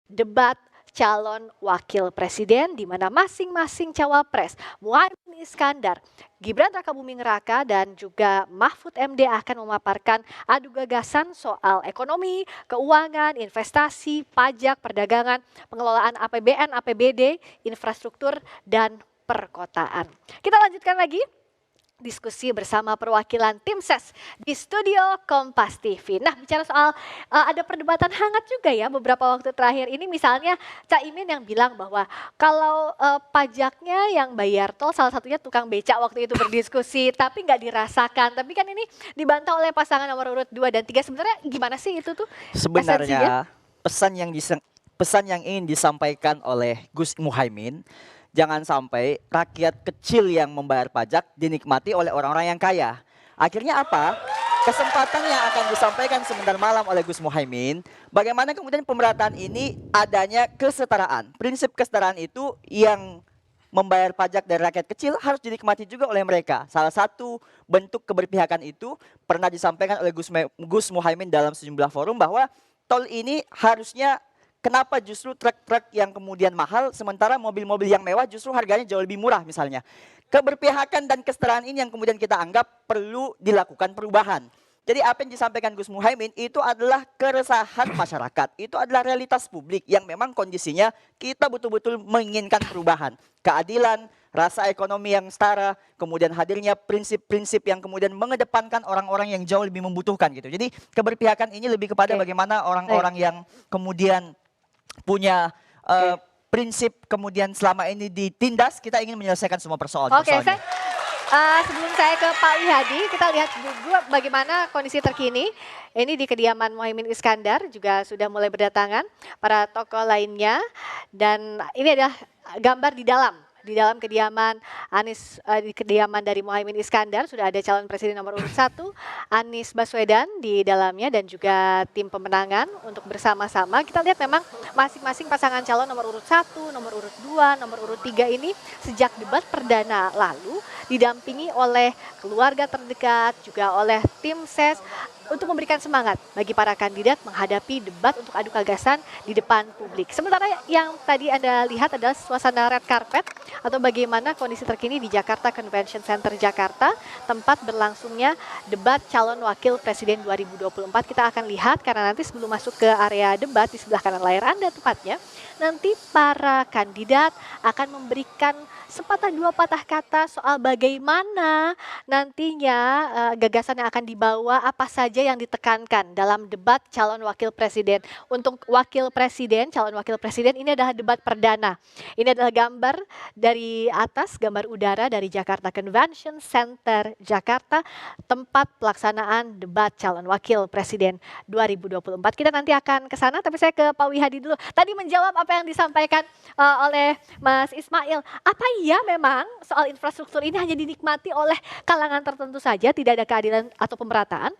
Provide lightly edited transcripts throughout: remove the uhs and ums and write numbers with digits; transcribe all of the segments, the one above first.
debat calon wakil presiden di mana masing-masing cawapres Muhaimin Iskandar, Gibran Rakabuming Raka dan juga Mahfud MD akan memaparkan adu gagasan soal ekonomi, keuangan, investasi, pajak, perdagangan, pengelolaan APBN, APBD, infrastruktur dan perkotaan. Kita lanjutkan lagi diskusi bersama perwakilan tim ses di studio Kompas TV. Nah, bicara soal ada perdebatan hangat juga ya beberapa waktu terakhir ini, misalnya Caimin yang bilang bahwa kalau pajaknya yang bayar tol salah satunya tukang becak waktu itu berdiskusi, tapi nggak dirasakan. Tapi kan ini dibantah oleh pasangan nomor urut 2 dan 3. Sebenarnya gimana sih itu tuh? Sebenarnya pesan yang ingin disampaikan oleh Gus Muhaimin, jangan sampai rakyat kecil yang membayar pajak dinikmati oleh orang-orang yang kaya. Akhirnya apa? Kesempatan yang akan disampaikan sebentar malam oleh Gus Muhaimin, bagaimana kemudian pemerataan ini adanya kesetaraan. Prinsip kesetaraan itu yang membayar pajak dari rakyat kecil harus dinikmati juga oleh mereka. Salah satu bentuk keberpihakan itu pernah disampaikan oleh Gus Muhaimin dalam sejumlah forum bahwa tol ini harusnya, kenapa justru truk-truk yang kemudian mahal, sementara mobil-mobil yang mewah justru harganya jauh lebih murah misalnya. Keberpihakan dan kesetaraan ini yang kemudian kita anggap perlu dilakukan perubahan. Jadi apa yang disampaikan Gus Muhaimin itu adalah keresahan masyarakat. Itu adalah realitas publik yang memang kondisinya kita betul-betul menginginkan perubahan. Keadilan, rasa ekonomi yang setara, kemudian hadirnya prinsip-prinsip yang kemudian mengedepankan orang-orang yang jauh lebih membutuhkan gitu. Jadi keberpihakan ini lebih kepada bagaimana orang-orang yang kemudian punya prinsip kemudian selama ini ditindas, kita ingin menyelesaikan semua persoalan-persoalannya. Sebelum saya ke Pak Wihadi, kita lihat dulu bagaimana kondisi terkini. Ini di kediaman Muhaimin Iskandar juga sudah mulai berdatangan para tokoh lainnya. Dan ini adalah gambar di dalam kediaman Anies, di kediaman dari Muhaimin Iskandar sudah ada calon presiden nomor urut 1 Anies Baswedan di dalamnya dan juga tim pemenangan untuk bersama-sama. Kita lihat memang masing-masing pasangan calon nomor urut 1, nomor urut 2, nomor urut 3 ini sejak debat perdana lalu didampingi oleh keluarga terdekat juga oleh tim ses untuk memberikan semangat bagi para kandidat menghadapi debat untuk adu gagasan di depan publik. Sementara yang tadi Anda lihat adalah suasana red carpet atau bagaimana kondisi terkini di Jakarta Convention Center Jakarta, tempat berlangsungnya debat calon wakil presiden 2024. Kita akan lihat karena nanti sebelum masuk ke area debat di sebelah kanan layar Anda tepatnya, nanti para kandidat akan memberikan sepatah dua patah kata soal bagaimana nantinya gagasan yang akan dibawa, apa saja yang ditekankan dalam debat calon wakil presiden. Untuk wakil presiden, calon wakil presiden ini adalah debat perdana. Ini adalah gambar dari atas, gambar udara dari Jakarta Convention Center Jakarta, tempat pelaksanaan debat calon wakil presiden 2024. Kita nanti akan ke sana, tapi saya ke Pak Wihadi dulu. Tadi menjawab apa yang disampaikan oleh Mas Ismail. Apa iya memang soal infrastruktur ini hanya dinikmati oleh kalangan tertentu saja, tidak ada keadilan atau pemerataan?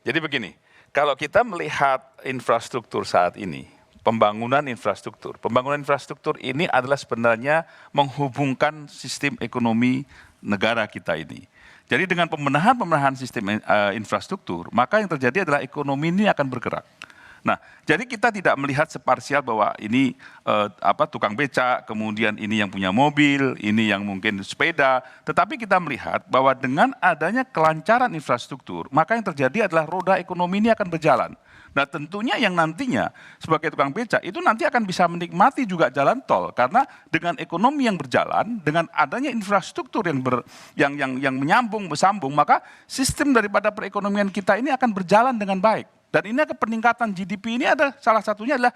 Jadi begini, kalau kita melihat infrastruktur saat ini, pembangunan infrastruktur ini adalah sebenarnya menghubungkan sistem ekonomi negara kita ini. Jadi dengan pembenahan sistem infrastruktur, maka yang terjadi adalah ekonomi ini akan bergerak. Nah, jadi kita tidak melihat separsial bahwa ini tukang becak, kemudian ini yang punya mobil, ini yang mungkin sepeda, tetapi kita melihat bahwa dengan adanya kelancaran infrastruktur, maka yang terjadi adalah roda ekonomi ini akan berjalan. Nah, tentunya yang nantinya sebagai tukang becak itu nanti akan bisa menikmati juga jalan tol, karena dengan ekonomi yang berjalan, dengan adanya infrastruktur yang menyambung, bersambung, maka sistem daripada perekonomian kita ini akan berjalan dengan baik. Dan ini peningkatan GDP ini ada salah satunya adalah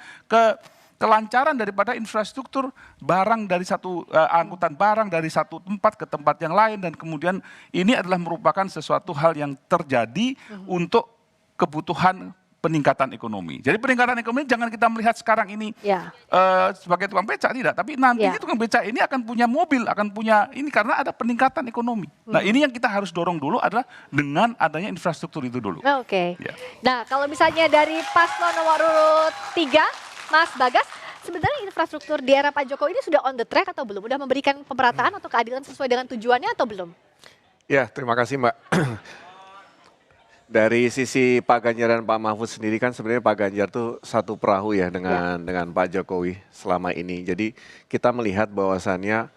kelancaran daripada infrastruktur barang dari angkutan barang dari satu tempat ke tempat yang lain, dan kemudian ini adalah merupakan sesuatu hal yang terjadi untuk kebutuhan peningkatan ekonomi. Jadi peningkatan ekonomi jangan kita melihat sekarang ini sebagai tukang becak, tidak. Tapi nantinya tukang becak ini akan punya mobil, akan punya ini karena ada peningkatan ekonomi. Nah, ini yang kita harus dorong dulu adalah dengan adanya infrastruktur itu dulu. Oke. Nah, kalau misalnya dari paslon nomor urut 3, Mas Bagas, sebenarnya infrastruktur di era Pak Jokowi ini sudah on the track atau belum? Sudah memberikan pemerataan atau keadilan sesuai dengan tujuannya atau belum? Ya, terima kasih Mbak. Dari sisi Pak Ganjar dan Pak Mahfud sendiri kan sebenarnya Pak Ganjar tuh satu perahu ya dengan Pak Jokowi selama ini. Jadi kita melihat bahwasannya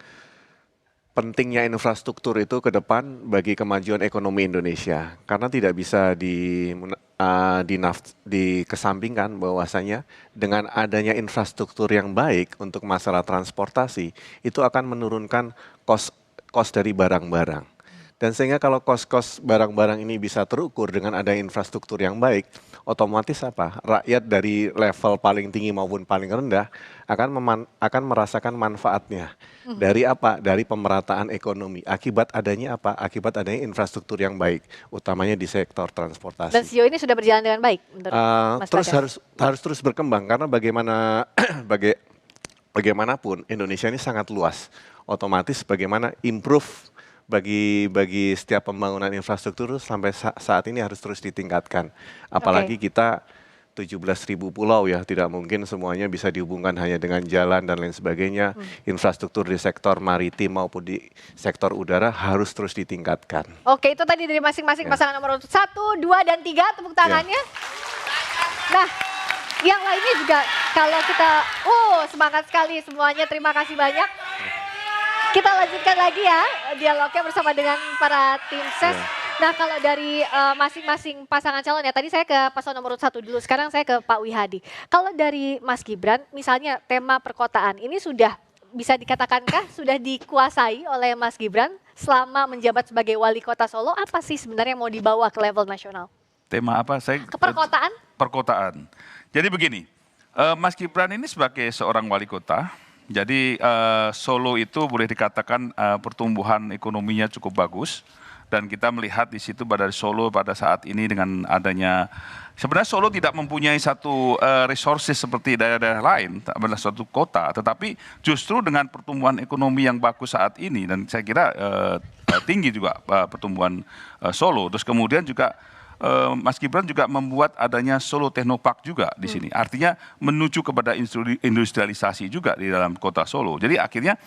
pentingnya infrastruktur itu ke depan bagi kemajuan ekonomi Indonesia. Karena tidak bisa dikesampingkan bahwasanya dengan adanya infrastruktur yang baik untuk masalah transportasi itu akan menurunkan kos dari barang-barang. Dan sehingga kalau kos-kos barang-barang ini bisa terukur dengan ada infrastruktur yang baik, otomatis apa? Rakyat dari level paling tinggi maupun paling rendah akan merasakan manfaatnya. Dari apa? Dari pemerataan ekonomi. Akibat adanya apa? Akibat adanya infrastruktur yang baik, utamanya di sektor transportasi. Dan sejauh ini sudah berjalan dengan baik menurut Mas Terus Bagas? harus terus berkembang karena bagaimanapun Indonesia ini sangat luas. Otomatis bagaimana improve bagi setiap pembangunan infrastruktur sampai saat ini harus terus ditingkatkan. Apalagi kita 17.000 pulau ya, tidak mungkin semuanya bisa dihubungkan hanya dengan jalan dan lain sebagainya. Infrastruktur di sektor maritim maupun di sektor udara harus terus ditingkatkan. Oke, itu tadi dari masing-masing pasangan nomor urut 1, 2, dan 3, tepuk tangannya. Nah, yang lainnya juga kalau kita, semangat sekali semuanya, terima kasih banyak. Kita lanjutkan lagi ya dialognya bersama dengan para tim ses. Nah, kalau dari masing-masing pasangan calon ya, tadi saya ke paslon nomor 1 dulu, sekarang saya ke Pak Wihadi. Kalau dari Mas Gibran, misalnya tema perkotaan ini sudah bisa dikatakankah sudah dikuasai oleh Mas Gibran selama menjabat sebagai wali kota Solo? Apa sih sebenarnya yang mau dibawa ke level nasional? Tema apa? Ke perkotaan? Perkotaan. Jadi begini, Mas Gibran ini sebagai seorang wali kota, jadi Solo itu boleh dikatakan pertumbuhan ekonominya cukup bagus. Dan kita melihat di situ pada Solo pada saat ini dengan adanya, sebenarnya Solo tidak mempunyai satu resources seperti daerah-daerah lain, adalah suatu kota, tetapi justru dengan pertumbuhan ekonomi yang bagus saat ini, dan saya kira tinggi juga pertumbuhan Solo. Terus kemudian juga Mas Gibran juga membuat adanya Solo Technopark juga di sini. Artinya menuju kepada industrialisasi juga di dalam kota Solo. Jadi akhirnya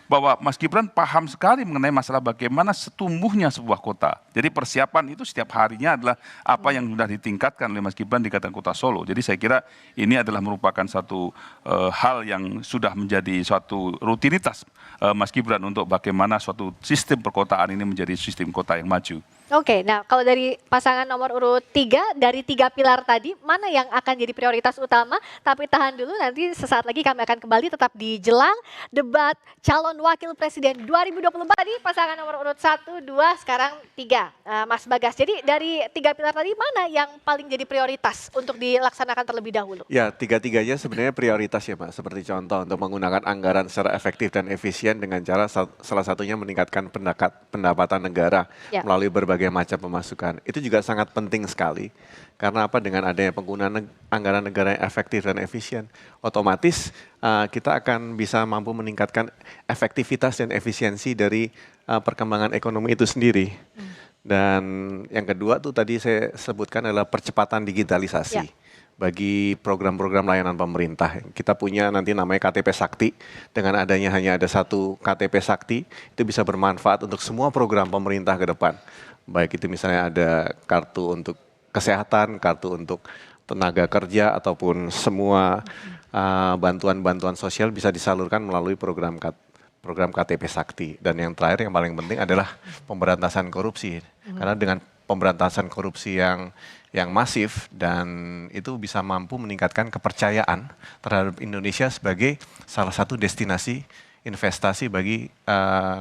bahwa Mas Gibran paham sekali mengenai masalah bagaimana setumbuhnya sebuah kota. Jadi persiapan itu setiap harinya adalah apa yang sudah ditingkatkan oleh Mas Gibran di kota Solo. Jadi saya kira ini adalah merupakan satu hal yang sudah menjadi suatu rutinitas Mas Gibran untuk bagaimana suatu sistem perkotaan ini menjadi sistem kota yang maju. Oke, nah kalau dari pasangan nomor urut 3, dari 3 pilar tadi, mana yang akan jadi prioritas utama? Tapi tahan dulu, nanti sesaat lagi kami akan kembali tetap di jelang debat calon wakil presiden 2024 tadi, pasangan nomor urut 1, 2, sekarang 3, Mas Bagas. Jadi dari 3 pilar tadi, mana yang paling jadi prioritas untuk dilaksanakan terlebih dahulu? Ya, tiga-tiganya sebenarnya prioritas ya Pak. Seperti contoh untuk menggunakan anggaran secara efektif dan efisien dengan cara salah satunya meningkatkan pendapatan negara melalui berbagai macam pemasukan. Itu juga sangat penting sekali. Karena apa? Dengan adanya penggunaan anggaran negara yang efektif dan efisien, otomatis kita akan bisa mampu meningkatkan efektivitas dan efisiensi dari perkembangan ekonomi itu sendiri. Dan yang kedua tuh tadi saya sebutkan adalah percepatan digitalisasi. Bagi program-program layanan pemerintah. Kita punya nanti namanya KTP Sakti, dengan adanya hanya ada satu KTP Sakti, itu bisa bermanfaat untuk semua program pemerintah ke depan. Baik itu misalnya ada kartu untuk kesehatan, kartu untuk tenaga kerja, ataupun semua bantuan-bantuan sosial bisa disalurkan melalui program KTP Sakti. Dan yang terakhir yang paling penting adalah pemberantasan korupsi. Karena dengan pemberantasan korupsi yang masif dan itu bisa mampu meningkatkan kepercayaan terhadap Indonesia sebagai salah satu destinasi investasi bagi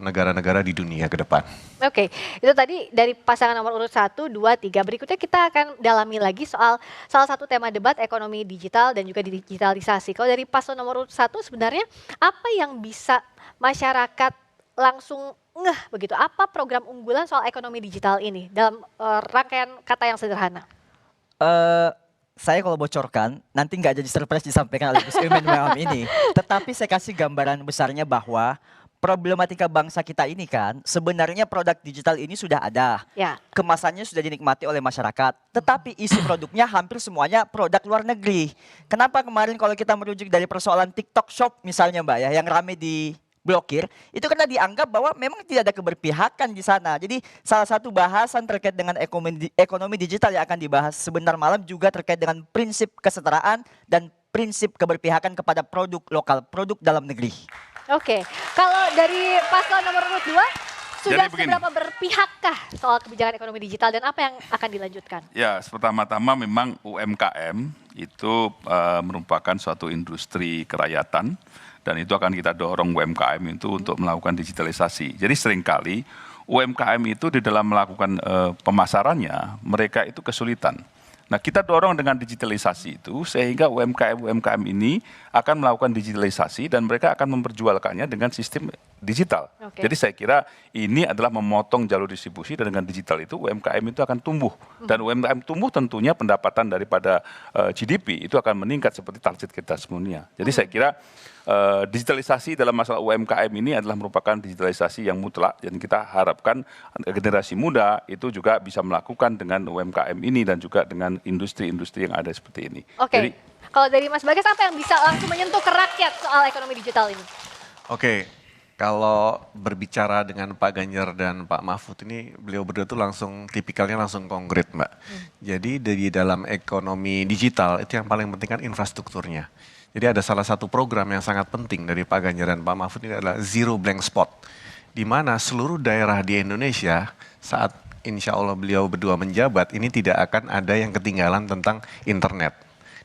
negara-negara di dunia ke depan. Oke, itu tadi dari pasangan nomor urut 1, 2, 3. Berikutnya kita akan dalami lagi soal salah satu tema debat ekonomi digital dan juga digitalisasi. Kalau dari paslon nomor urut 1 sebenarnya apa yang bisa masyarakat langsung ngeh begitu? Apa program unggulan soal ekonomi digital ini dalam rangkaian kata yang sederhana? Saya kalau bocorkan, nanti nggak jadi surprise disampaikan oleh Gus Imin malam ini. Tetapi saya kasih gambaran besarnya bahwa problematika bangsa kita ini kan sebenarnya produk digital ini sudah ada. Kemasannya sudah dinikmati oleh masyarakat. Tetapi isi produknya hampir semuanya produk luar negeri. Kenapa kemarin kalau kita merujuk dari persoalan TikTok Shop misalnya Mbak ya, yang rame di blokir, itu karena dianggap bahwa memang tidak ada keberpihakan di sana. Jadi salah satu bahasan terkait dengan ekonomi digital yang akan dibahas sebentar malam juga terkait dengan prinsip kesetaraan dan prinsip keberpihakan kepada produk lokal, produk dalam negeri. Oke, kalau dari paslon nomor urut 2, sudah Jadi begini. seberapa berpihakkah soal kebijakan ekonomi digital dan apa yang akan dilanjutkan? Ya, pertama-tama memang UMKM itu merupakan suatu industri kerakyatan dan itu akan kita dorong UMKM itu untuk melakukan digitalisasi. Jadi seringkali UMKM itu di dalam melakukan pemasarannya mereka itu kesulitan. Nah, kita dorong dengan digitalisasi itu sehingga UMKM ini akan melakukan digitalisasi dan mereka akan memperjualkannya dengan sistem digital. Oke. Jadi saya kira ini adalah memotong jalur distribusi dan dengan digital itu UMKM itu akan tumbuh. Dan UMKM tumbuh tentunya pendapatan daripada GDP itu akan meningkat seperti target kita semuanya. Jadi saya kira digitalisasi dalam masalah UMKM ini adalah merupakan digitalisasi yang mutlak dan kita harapkan generasi muda itu juga bisa melakukan dengan UMKM ini dan juga dengan industri-industri yang ada seperti ini. Oke, Jadi, kalau dari Mas Bagas apa yang bisa langsung menyentuh ke rakyat soal ekonomi digital ini? Oke, kalau berbicara dengan Pak Ganjar dan Pak Mahfud ini, beliau berdua tuh langsung tipikalnya langsung konkret, Mbak. Jadi di dalam ekonomi digital itu yang paling penting kan infrastrukturnya. Jadi ada salah satu program yang sangat penting dari Pak Ganjar dan Pak Mahfud ini adalah Zero Blank Spot. Di mana seluruh daerah di Indonesia saat insya Allah beliau berdua menjabat ini tidak akan ada yang ketinggalan tentang internet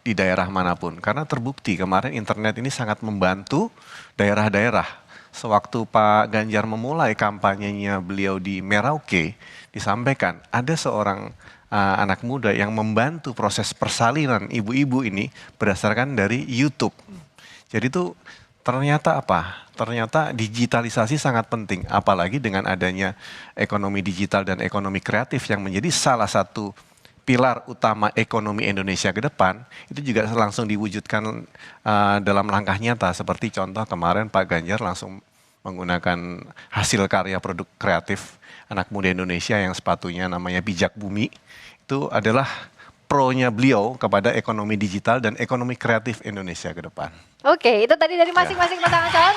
di daerah manapun. Karena terbukti kemarin internet ini sangat membantu daerah-daerah. Sewaktu Pak Ganjar memulai kampanyenya beliau di Merauke, disampaikan ada seorang anak muda yang membantu proses persalinan ibu-ibu ini berdasarkan dari YouTube. Jadi itu ternyata apa? Ternyata digitalisasi sangat penting, apalagi dengan adanya ekonomi digital dan ekonomi kreatif yang menjadi salah satu pilar utama ekonomi Indonesia ke depan, itu juga langsung diwujudkan dalam langkah nyata. Seperti contoh kemarin Pak Ganjar langsung menggunakan hasil karya produk kreatif anak muda Indonesia yang sepatunya namanya Bijak Bumi. Itu adalah pro-nya beliau kepada ekonomi digital dan ekonomi kreatif Indonesia ke depan. Oke, itu tadi dari masing-masing pasangan calon.